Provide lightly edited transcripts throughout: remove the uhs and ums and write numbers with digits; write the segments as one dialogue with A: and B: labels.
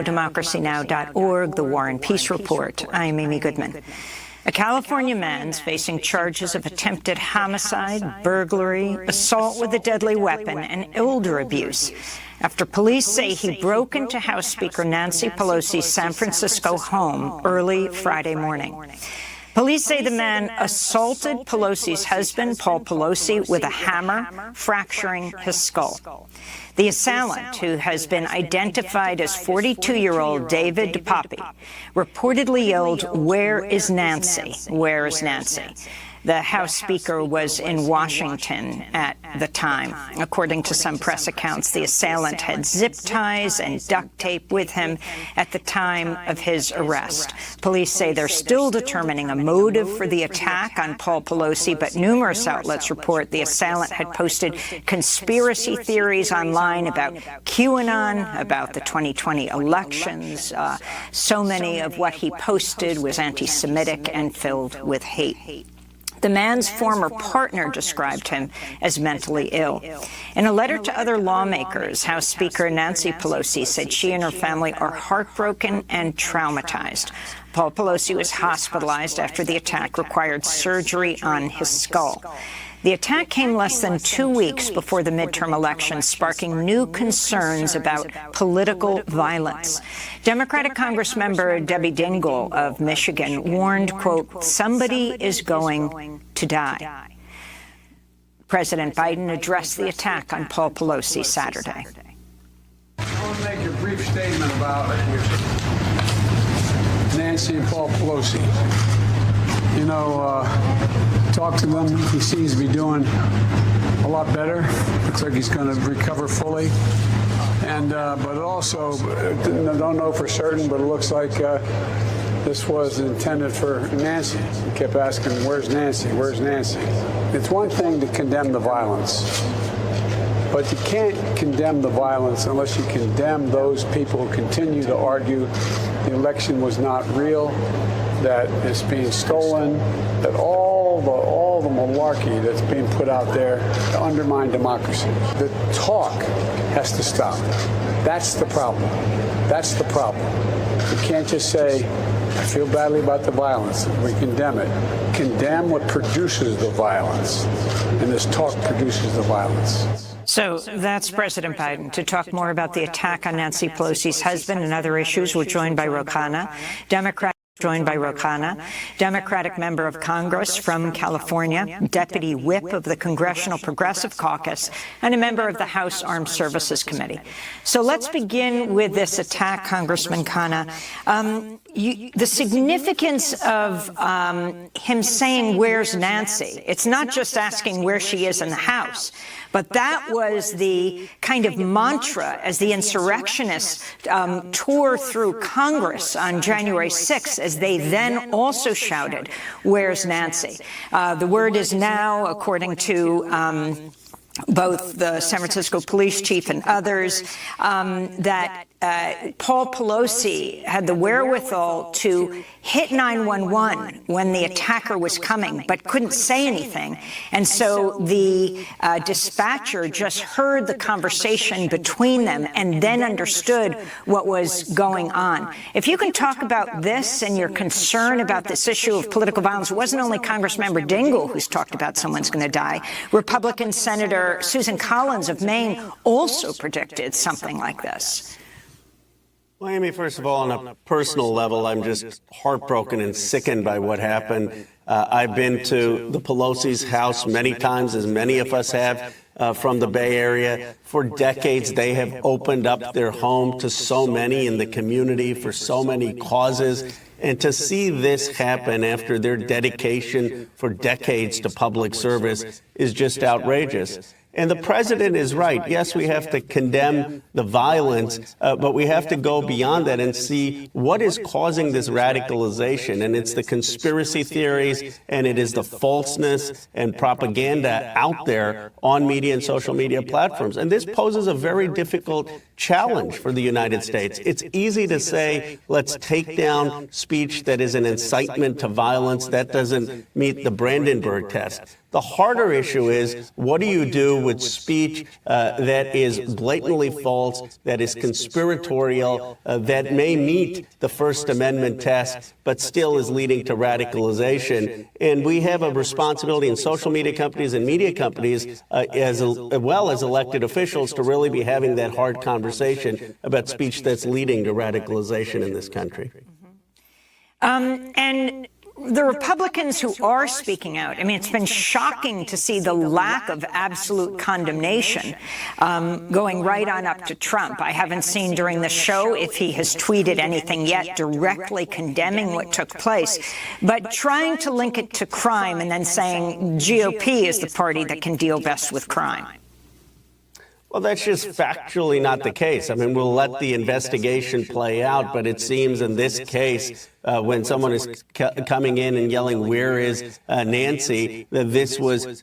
A: democracynow.org, The War and Peace Report. I'm Amy Goodman. A California man's facing charges of attempted homicide, burglary, assault with a deadly weapon, and elder abuse after police say he broke into House Speaker Nancy Pelosi's San Francisco home early Friday morning. Police say the man assaulted Pelosi's husband, Paul Pelosi, with a hammer, fracturing his skull. The assailant, who has been identified as 42-year-old David DePapi, reportedly yelled, "Where is Nancy? Where is Nancy?" The House Speaker was in Washington at the time. According to some press accounts, the assailant had zip ties and duct tape with him at the time of his arrest. Police say they're still determining a motive for the attack on Paul Pelosi, but numerous outlets report the assailant had posted conspiracy theories online about QAnon, about the 2020 elections. So many of what he posted was anti-Semitic and filled with hate. The man's former partner described him as mentally ill. In a letter to other lawmakers, House Speaker Nancy Pelosi said she and her family are heartbroken and traumatized. Paul Pelosi was hospitalized after the attack required surgery on his skull. The attack came less than 2 weeks before the midterm elections, sparking new concerns about political violence. Democratic Congressmember Debbie Dingell of Michigan warned, quote, "Somebody is going to die." President Biden addressed the attack on Paul Pelosi Saturday.
B: I want to make a brief statement about Nancy and Paul Pelosi. You know, talk to them. He seems to be doing a lot better. Looks like he's going to recover fully. And but also, I don't know for certain, but it looks like this was intended for Nancy. He kept asking, "Where's Nancy? Where's Nancy?" It's one thing to condemn the violence, but you can't condemn the violence unless you condemn those people who continue to argue the election was not real, that it's being stolen, that all the malarkey that's being put out there to undermine democracy. The talk has to stop. That's the problem. That's the problem. You can't just say, "I feel badly about the violence." We condemn it. Condemn what produces the violence. And this talk produces the violence.
A: So that's President Biden. To talk more about the attack on Nancy Pelosi's husband and other issues, we're joined by Democratic member of Congress from California, Deputy Whip of the Congressional Progressive Caucus, and a member of the House Armed Services Committee. So let's begin with this attack, Congressman Khanna. The significance of him saying, "Where's Nancy?" It's not just asking where she is in the House, but that was the kind of mantra as the insurrectionists tore through Congress on January 6th, as they then also shouted, "Where's Nancy?" The word is now, according to both the San Francisco police chief and others, that Paul Pelosi had the wherewithal to hit 911 when the attacker was coming, but couldn't say anything. And so the dispatcher just heard the conversation between them and then understood what was going on. If you can talk about this and your concern about this issue of political violence, it wasn't only Congressmember Dingell who's talked about someone's going to die. Republican Senator Susan Collins of Maine also predicted something like this.
C: Well, Amy, first of all, on a personal level, I'm just heartbroken and sickened by what happened. I've been to the Pelosi's house many times, as many of us have, from the Bay Area. For decades, they have opened up their home to so many in the community for so many causes. And to see this happen after their dedication for decades to public service is just outrageous. And the president is right. Yes, we have to condemn the violence, but we have to go beyond that and see what is causing this radicalization. And it's the conspiracy theories, and it is the falseness and propaganda out there on media and social media platforms. And this poses a very difficult challenge for the United States. It's easy to say, let's take down speech that is an incitement to violence. That doesn't meet the Brandenburg test. The harder issue is, what do you do with speech that is blatantly false, that is conspiratorial, that may meet the First Amendment test, but still is leading to radicalization? And we have a responsibility in social media companies and media companies, as well as elected officials, to really be having that hard conversation about speech that's leading to radicalization in this country.
A: And the Republicans who are speaking out, I mean, it's been shocking to see the lack of absolute condemnation going right on up to Trump. I haven't seen during the show if he has tweeted anything yet directly condemning what took place, but trying to link it to crime and then saying GOP is the party that can deal best with crime.
C: Well, that's just factually not the case. I mean, we'll let the investigation play out, but it seems in this case, when someone is coming in and yelling, "Where is Nancy?" that this was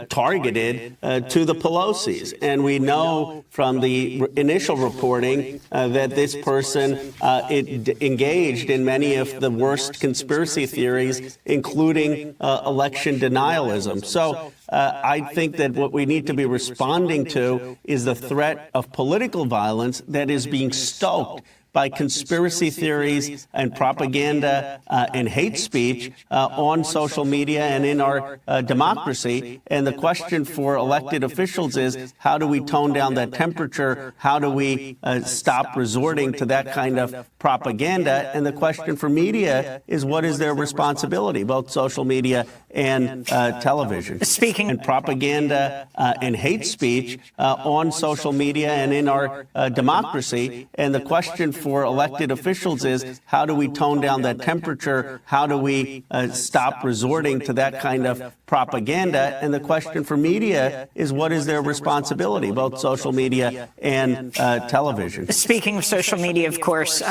C: targeted to the Pelosi's. And we know from the initial reporting that this person engaged in many of the worst conspiracy theories, including election denialism. So I think that what we need to be responding to is the threat of political violence that is being stoked by conspiracy theories and propaganda and hate speech on social media and in our democracy. And the question for elected officials is, how do we tone down that temperature? How do we stop resorting to that kind of propaganda? And the question for media is, what is their responsibility, both social media and television?
A: Speaking
C: and propaganda and hate speech on social media and in our democracy. And the question for elected officials is, how do we tone down that temperature? How do we stop resorting to that kind of propaganda? And the question for media is, what is their responsibility, both social media and television?
A: Speaking of social media, of course,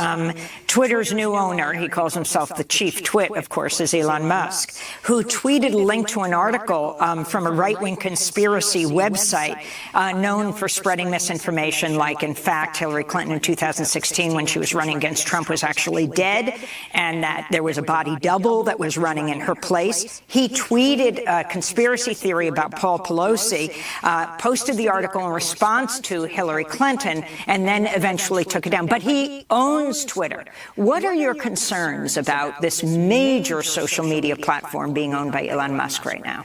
A: Twitter's new owner, he calls himself the chief twit, of course, is Elon Musk, who tweeted a link to an article from a right-wing conspiracy website known for spreading misinformation, like, in fact, Hillary Clinton in 2016, when she was running against Trump, was actually dead, and that there was a body double that was running in her place. He tweeted a conspiracy theory about Paul Pelosi, posted the article in response to Hillary Clinton, and then eventually took it down. But he owns Twitter. What are your concerns about this major social media platform being owned by Elon Musk right now?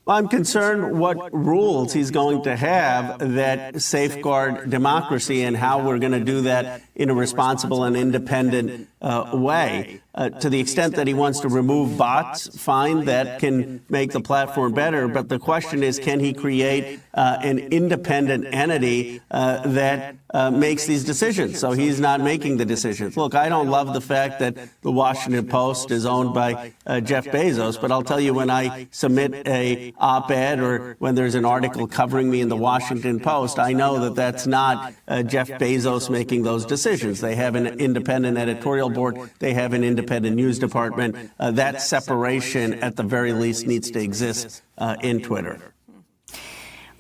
C: I'm concerned what rules he's going to have that safeguard democracy and how we're going to do that in a responsible and independent way. To the extent that he wants to remove bots, fine, that can make the platform better. But the question is, can he create an independent entity that makes these decisions? So he's not making the decisions. Look, I don't love the fact that the Washington Post is owned by Jeff Bezos, but I'll tell you, when I submit a op-ed or when there's an article covering me in the Washington Post, I know that that's not Jeff Bezos making those decisions. They have an independent editorial board. They have an independent news department. That separation, at the very least, needs to exist in Twitter.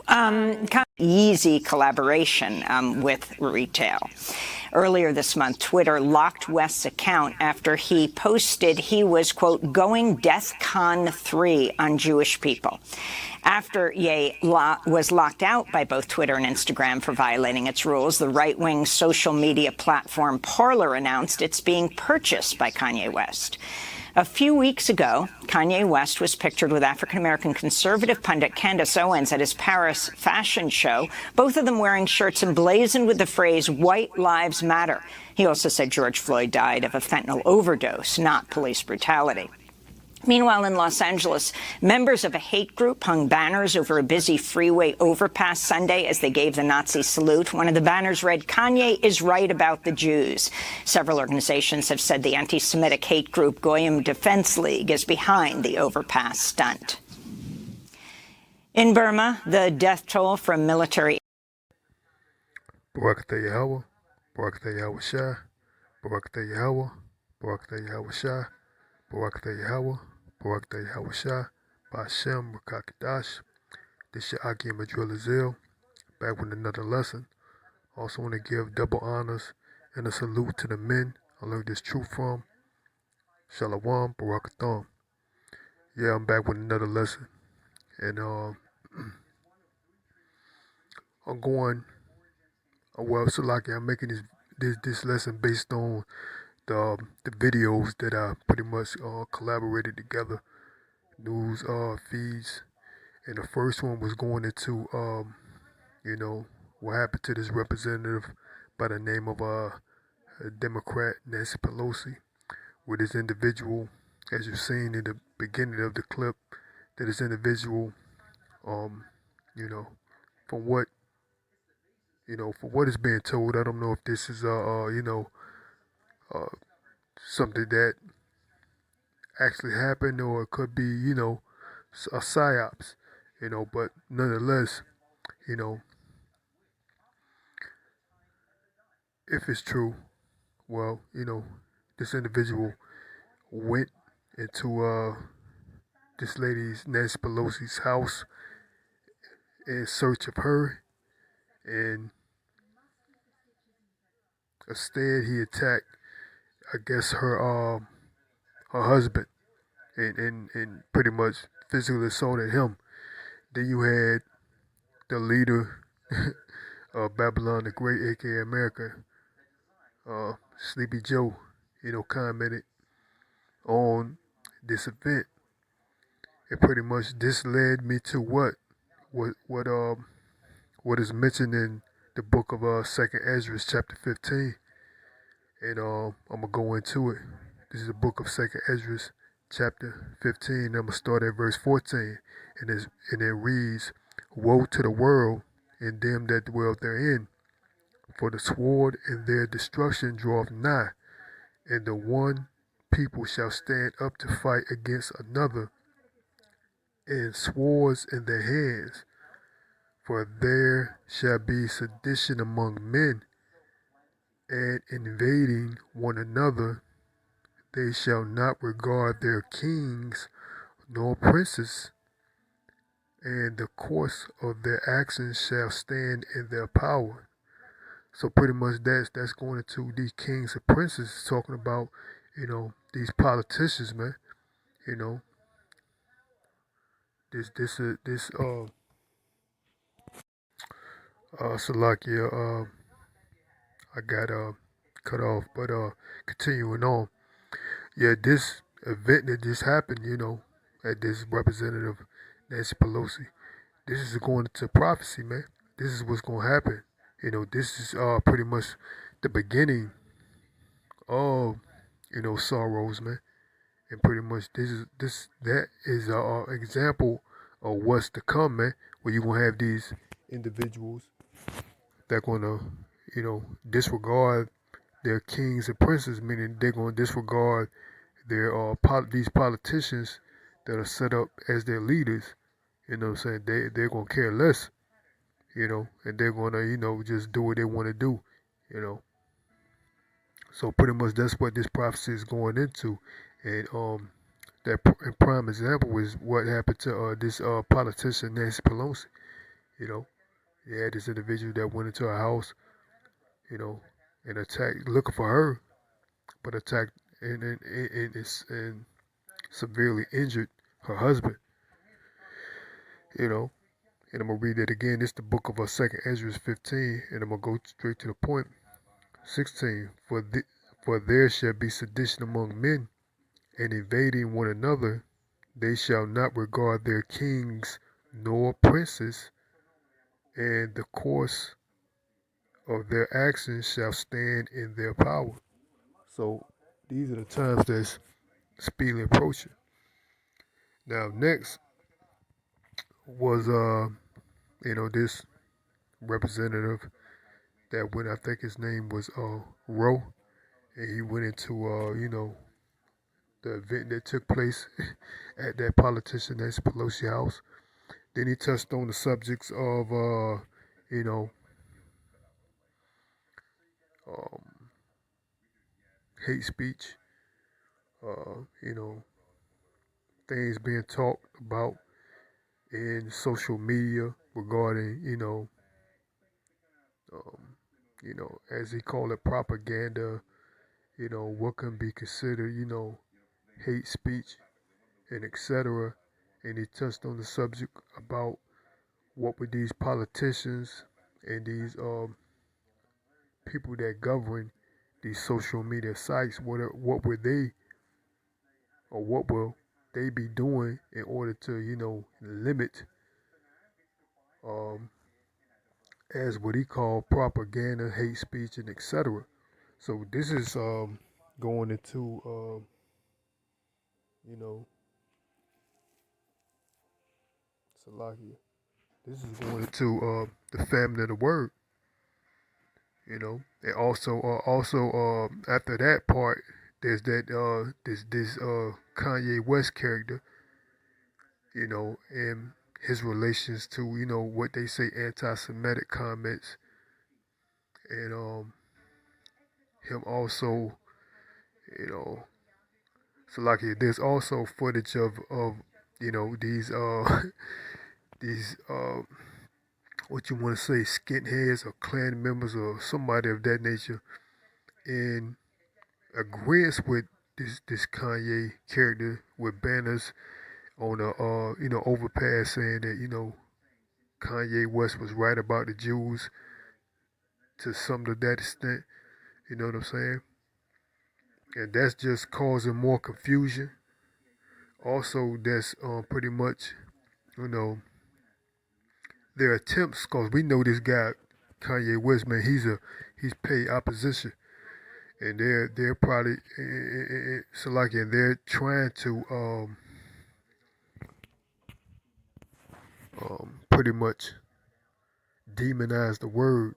A: Kind of easy collaboration with retail. Earlier this month, Twitter locked West's account after he posted he was, quote, going DEFCON 3 on Jewish people. After Ye was locked out by both Twitter and Instagram for violating its rules, the right-wing social media platform Parler announced it's being purchased by Kanye West. A few weeks ago, Kanye West was pictured with African-American conservative pundit Candace Owens at his Paris fashion show, both of them wearing shirts emblazoned with the phrase, "White Lives Matter." He also said George Floyd died of a fentanyl overdose, not police brutality. Meanwhile, in Los Angeles, members of a hate group hung banners over a busy freeway overpass Sunday as they gave the Nazi salute. One of the banners read, "Kanye is right about the Jews." Several organizations have said the anti-Semitic hate group Goyim Defense League is behind the overpass stunt. In Burma, the death toll from military
D: Barakatah Yahweh, Barakatah Yahweh Shah, Barakatah Yahweh, Barakatah Yahweh Shah, Barakatah Yahweh, Barakatah Yahweh Shah, Ba'ashem Rakakadash. This is Aki Madrilazil, back with another lesson. Also want to give double honors and a salute to the men I learned this truth from. Shalom, Barakatham. Yeah, I'm back with another lesson. And I'm going. Well, so like I'm making this lesson based on the videos that I pretty much collaborated together, news feeds, and the first one was going into you know what happened to this representative by the name of Democrat Nancy Pelosi, with this individual, as you've seen in the beginning of the clip, that this individual, um, you know, from what from what is being told, I don't know if this is uh, something that actually happened or it could be a psyops, but nonetheless, you know, if it's true, well, this individual went into this lady's Nancy Pelosi's house in search of her, and instead he attacked, I guess, her husband, and pretty much physically assaulted him. Then you had the leader of Babylon the Great, aka America, Sleepy Joe, commented on this event, and pretty much this led me to what is mentioned in the book of Second Ezra, chapter 15, and I'm gonna go into it. This is the book of Second Ezra, chapter 15. I'm gonna start at verse 14, and it reads, "Woe to the world and them that dwell therein, for the sword and their destruction draweth nigh, and the one people shall stand up to fight against another, and swords in their hands. For there shall be sedition among men, and invading one another. They shall not regard their kings nor princes, and the course of their actions shall stand in their power." So pretty much that's going into these kings and princes, talking about these politicians, man. You know this Salakia, I got cut off, but continuing on, yeah, this event that just happened, at this representative Nancy Pelosi, this is going into prophecy, man. This is what's going to happen. This is pretty much the beginning of sorrows, man. And pretty much that is a example of what's to come, man. Where you gonna have these individuals that gonna disregard their kings and princes, meaning they're gonna disregard their these politicians that are set up as their leaders. You know what I'm saying? They're gonna care less, and they're gonna just do what they want to do, you know. So pretty much that's what this prophecy is going into, and that prime example is what happened to this politician Nancy Pelosi. You know, you had this individual that went into her house, you know, and attacked, looking for her, but attacked and severely injured her husband. You know, and I'm gonna read that again. This is the book of Second Ezra 15, and I'm gonna go straight to the point. 16. For there shall be sedition among men, and invading one another. They shall not regard their kings nor princes, and the course of their actions shall stand in their power. So these are the times that's speedily approaching. Now next was this representative that went, I think his name was Roe, and he went into the event that took place at that politician Nancy Pelosi house. Then he touched on the subjects of you know um, hate speech, you know, things being talked about in social media regarding, as he called it, propaganda, what can be considered, hate speech, and etc. and he touched on the subject about what would these politicians and these people that govern these social media sites, what would they or what will they be doing in order to, limit um, as what he called propaganda, hate speech, and etc. So this is going into, you know, Salakia. This is going into the famine of the word, and also after that part, there's that this Kanye West character, and his relations to what they say anti-Semitic comments, and him also, you know, so like there's also footage of these these what you want to say skinheads or clan members or somebody of that nature in agreement with this Kanye character with banners on a overpass saying that Kanye West was right about the Jews to some to that extent. You know what I'm saying? And that's just causing more confusion. Also, that's pretty much you know their attempts, cause we know this guy Kanye West, man. He's paid opposition, and they're probably so like and they're trying to pretty much demonize the word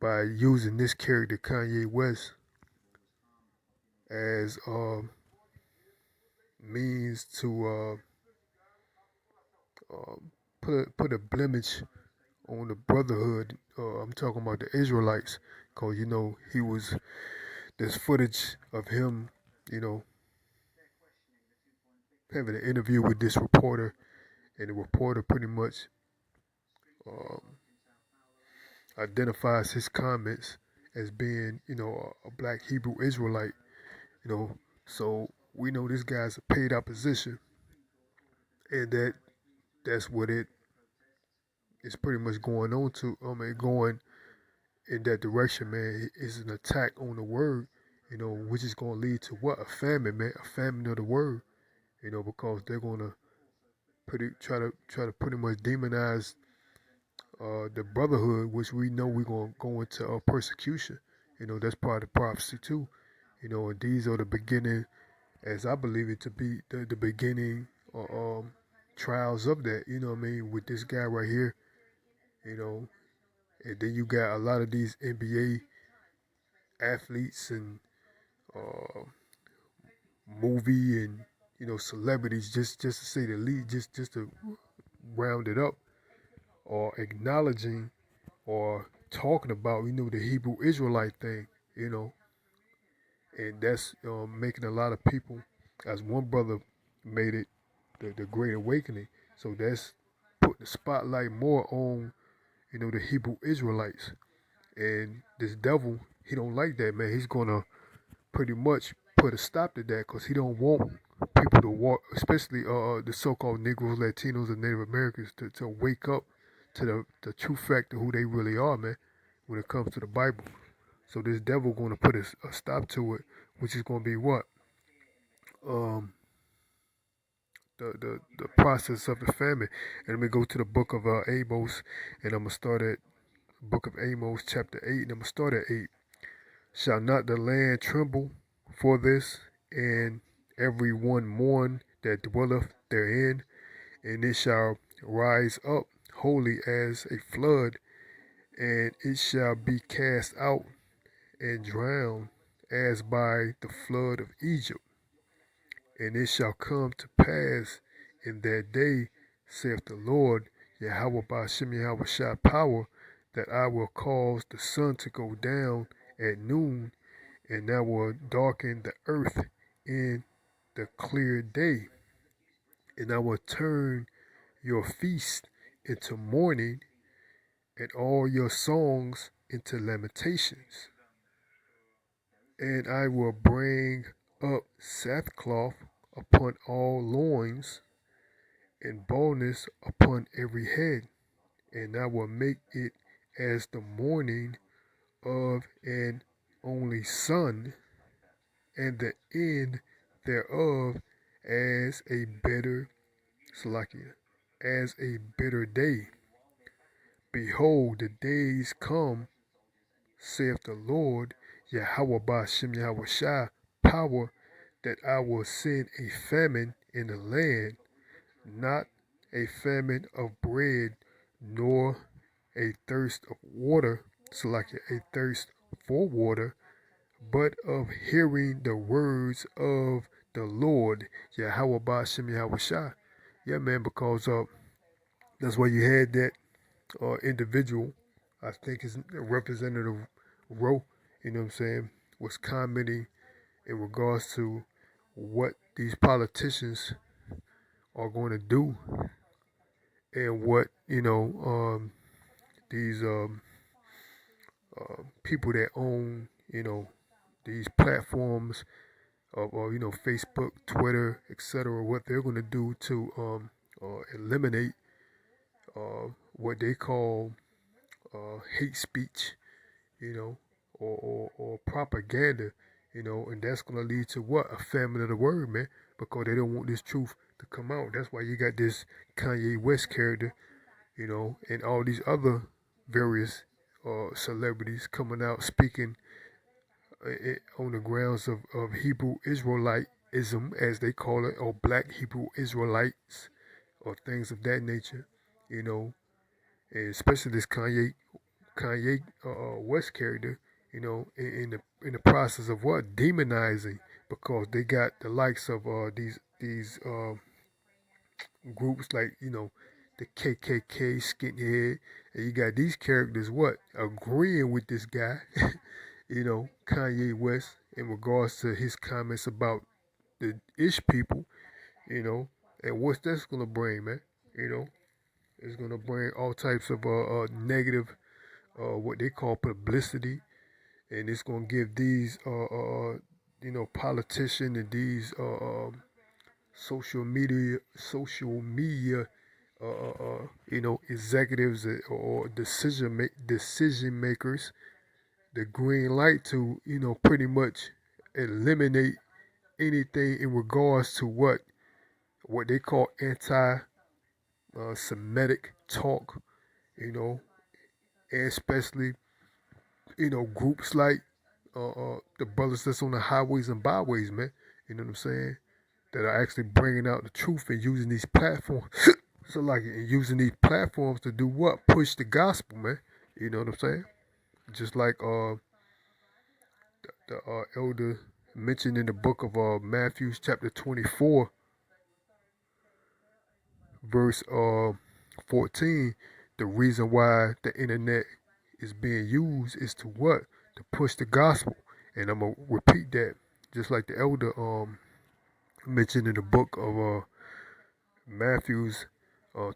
D: by using this character Kanye West as means to put a blemish on the brotherhood. I'm talking about the Israelites, cause he was there's footage of him, you know, having an interview with this reporter, and the reporter pretty much um, identifies his comments as being, a black Hebrew Israelite, you know. So we know this guy's a paid opposition, and that's what it is pretty much going on to. I mean, going in that direction, man, is an attack on the word, which is going to lead to what? A famine, man, a famine of the word, because they're going to try to pretty much demonize the brotherhood, which we know we're going to go into persecution. That's part of the prophecy too. And these are the beginning, as I believe it to be, the beginning trials of that. You know what I mean? With this guy right here, you know, and then you got a lot of these NBA athletes and uh, movie and celebrities, just to say the least, just to round it up, or acknowledging or talking about the Hebrew Israelite thing, and that's making a lot of people, as one brother made it, the Great Awakening. So that's putting the spotlight more on the Hebrew Israelites, and this devil, he don't like that, man. He's gonna pretty much put a stop to that because he don't want people to walk, especially the so-called Negroes, Latinos, and Native Americans, to wake up to the true fact of who they really are, man, when it comes to the Bible. So this devil going to put a stop to it, which is going to be what? Um, the process of the famine. And let me go to the book of Amos, and I'm going to start at book of Amos, chapter 8, and I'm going to start at 8. Shall not the land tremble for this, and every one mourn that dwelleth therein? And it shall rise up wholly as a flood, and it shall be cast out and drowned as by the flood of Egypt. And it shall come to pass in that day, saith the Lord, Yahweh Ba'ashem Yahweh Shai power, that I will cause the sun to go down at noon, and I will darken the earth in the clear day, and I will turn your feast into mourning, and all your songs into lamentations. And I will bring up sackcloth upon all loins, and baldness upon every head, and I will make it as the morning of an only son, and the end thereof as a bitter Salakia, as a bitter day. Behold, the days come, saith the Lord, Yahweh Bashem Yahweh Shai, power, that I will send a famine in the land, not a famine of bread, nor a thirst of water, Salakia, a thirst for water, but of hearing the words of the Lord, Yahweh Bashem Yahweh Shai. Yeah, man, because that's why you had that individual, I think is Representative Rowe, you know what I'm saying, was commenting in regards to what these politicians are going to do and what, these people that own, these platforms of, Facebook, Twitter, etc., what they're going to do to eliminate what they call hate speech, or propaganda, and that's going to lead to what? A famine of the word, man, because they don't want this truth to come out. That's why you got this Kanye West character, and all these other various celebrities coming out speaking on the grounds of Hebrew Israelitism, as they call it, or black Hebrew Israelites, or things of that nature, and especially this Kanye West character, in the process of what, demonizing, because they got the likes of these groups like the KKK, skinhead, and you got these characters what agreeing with this guy, Kanye West, in regards to his comments about the Ish people, and what's that's gonna bring, man, it's gonna bring all types of negative, what they call publicity, and it's gonna give these politicians and these social media executives or decision makers the green light to pretty much eliminate anything in regards to what they call anti-Semitic talk, and especially groups like the brothers that's on the highways and byways, man. You know what I'm saying? That are actually bringing out the truth and using these platforms. So like, and using these platforms to do what? Push the gospel, man. You know what I'm saying? Just like the elder mentioned in the book of Matthew chapter 24, verse 14, the reason why the internet is being used is to what? To push the gospel. And I'm gonna repeat that, just like the elder mentioned in the book of Matthew's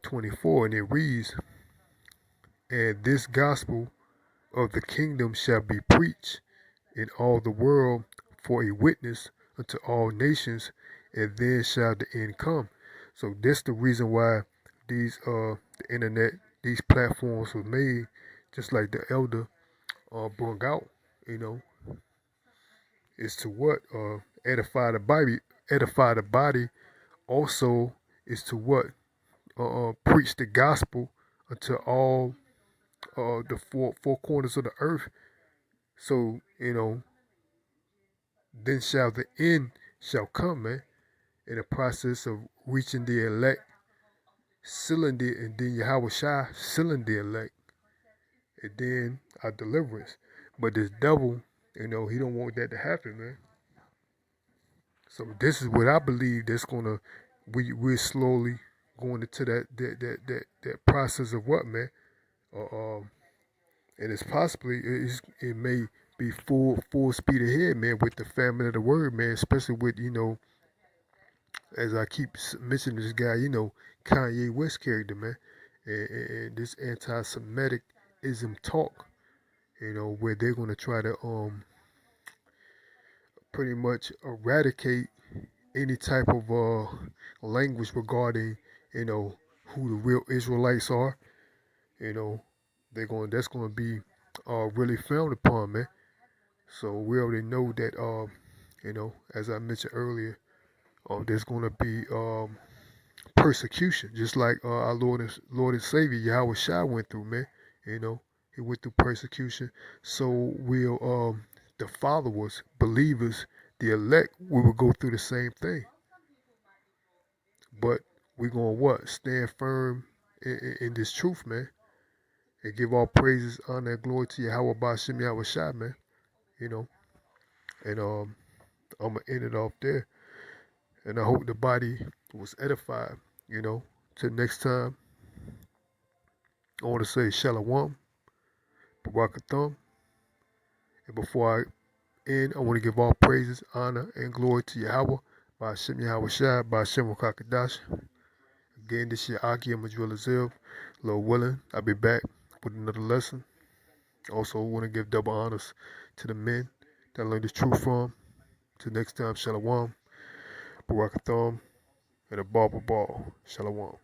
D: 24, and it reads, "And this gospel of the kingdom shall be preached in all the world for a witness unto all nations, and then shall the end come." So that's the reason why these the internet, these platforms were made, just like the elder brought out, you know, is to what? Edify the body, also is to what? Preach the gospel unto all the four corners of the earth. So, then shall the end shall come, man, in the process of reaching the elect, sealing the, and then Yahweh Shai sealing the elect, and then our deliverance. But this devil, he don't want that to happen, man. So this is what I believe that's gonna, we're slowly going into that process of what, man. And it's possibly, it may be full speed ahead, man, with the famine of the word, man, especially with, as I keep mentioning this guy, Kanye West character, man, and this anti-Semitic-ism talk, where they're going to try to pretty much eradicate any type of language regarding who the real Israelites are. That's gonna be really frowned upon, man. So we already know that as I mentioned earlier, there's gonna be persecution, just like our Lord and Savior Yahweh Shai went through, man. You know, he went through persecution. So will the followers, believers, the elect, we will go through the same thing. But we're gonna what? Stand firm in this truth, man, and give all praises, honor, and glory to Yahweh Ba'Shem Yahweh Shai, man. You know, and I'm gonna end it off there. And I hope the body was edified. Till next time, I want to say Shalom, Barakathum. And before I end, I want to give all praises, honor, and glory to Yahweh, by Hashem Yahweh Shai, by Hashem Wakakadash. Again, this year, Aki, I'm Azil. Lord willing, I'll be back with another lesson. Also, I want to give double honors to the men that I learned this truth from. Till next time, Shalom, Barakathum, and a Ball. Shalom.